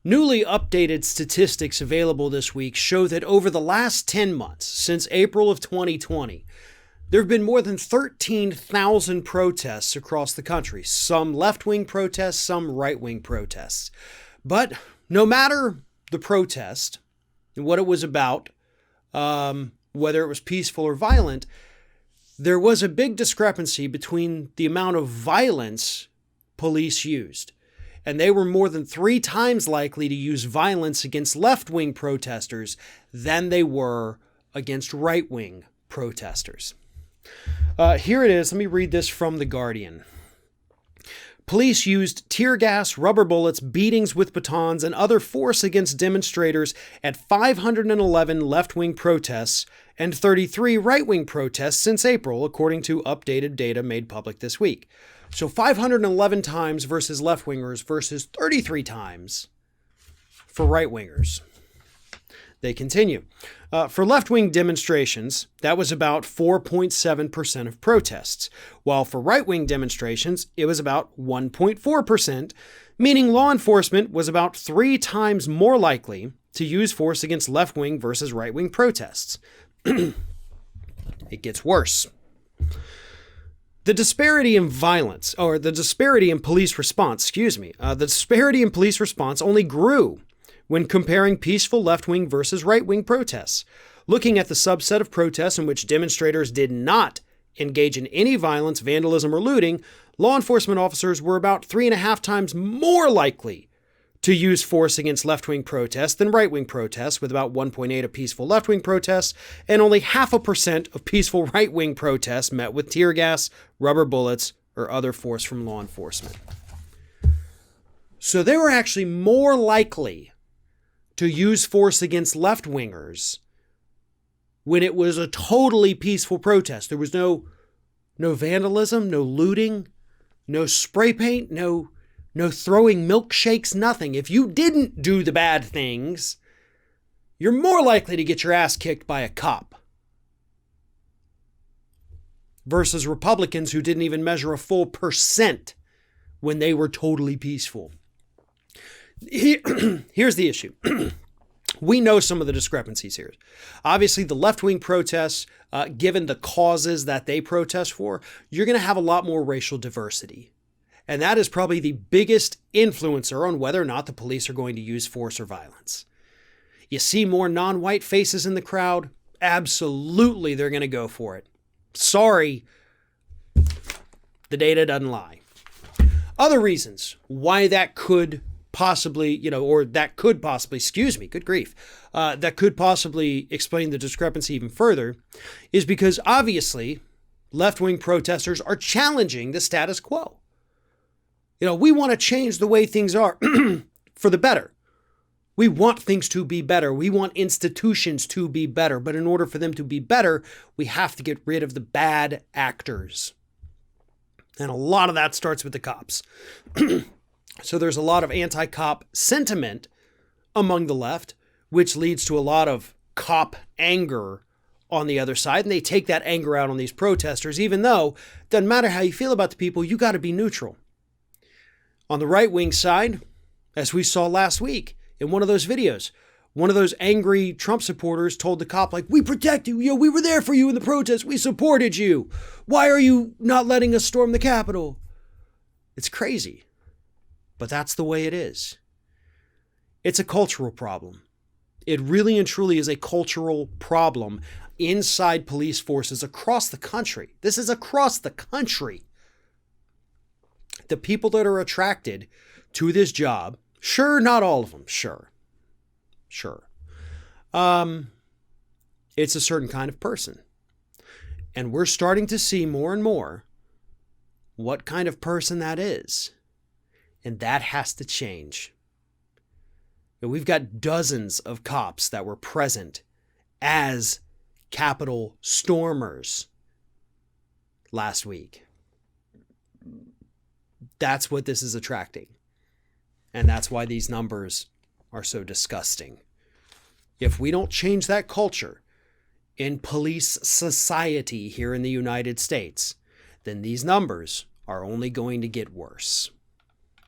Newly updated statistics available this week show that over the last 10 months, since April of 2020, there have been more than 13,000 protests across the country. Some left-wing protests, some right-wing protests. But no matter the protest and what it was about, whether it was peaceful or violent, there was a big discrepancy between the amount of violence police used. And they were more than 3 times likely to use violence against left-wing protesters than they were against right-wing protesters. Here it is. Let me read this from The Guardian. Police used tear gas, rubber bullets, beatings with batons, and other force against demonstrators at 511 left-wing protests and 33 right-wing protests since April, according to updated data made public this week. So 511 times versus left-wingers versus 33 times for right-wingers. They continue. For left-wing demonstrations, that was about 4.7% of protests, while for right-wing demonstrations, it was about 1.4%, meaning law enforcement was about 3 times more likely to use force against left-wing versus right-wing protests. It gets worse. The disparity in violence, or the disparity in police response, the disparity in police response only grew when comparing peaceful left-wing versus right-wing protests. Looking at the subset of protests in which demonstrators did not engage in any violence, vandalism, or looting, law enforcement officers were about 3.5 times more likely to use force against left-wing protests than right-wing protests, with about 1.8 of peaceful left-wing protests and only 0.5% of peaceful right-wing protests met with tear gas, rubber bullets, or other force from law enforcement. So they were actually more likely to use force against left-wingers when it was a totally peaceful protest. There was no vandalism, no looting, no spray paint, no throwing milkshakes, nothing. If you didn't do the bad things, you're more likely to get your ass kicked by a cop. Versus Republicans who didn't even measure a full percent when they were totally peaceful. Here's the issue. We know some of the discrepancies here. Obviously, the left-wing protests, given the causes that they protest for, you're going to have a lot more racial diversity. And that is probably the biggest influencer on whether or not the police are going to use force or violence. You see more non-white faces in the crowd? Absolutely, they're going to go for it. Sorry, the data doesn't lie. Other reasons why that could possibly, that could possibly explain the discrepancy even further is because obviously left-wing protesters are challenging the status quo. We want to change the way things are for the better. We want things to be better. We want institutions to be better. But in order for them to be better, we have to get rid of the bad actors. And a lot of that starts with the cops. So there's a lot of anti-cop sentiment among the left, which leads to a lot of cop anger on the other side. And they take that anger out on these protesters, even though it doesn't matter how you feel about the people, you got to be neutral. On the right-wing side, as we saw last week in one of those videos, one of those angry Trump supporters told the cop, we protect you. We were there for you in the protest. We supported you. Why are you not letting us storm the Capitol? It's crazy. But that's the way it is. It's a cultural problem. It really and truly is a cultural problem inside police forces across the country. This is across the country. The people that are attracted to this job, sure, not all of them, sure. It's a certain kind of person. And we're starting to see more and more what kind of person that is. And that has to change. We've got dozens of cops that were present as Capitol stormers last week. That's what this is attracting. And that's why these numbers are so disgusting. If we don't change that culture in police society here in the United States, then these numbers are only going to get worse.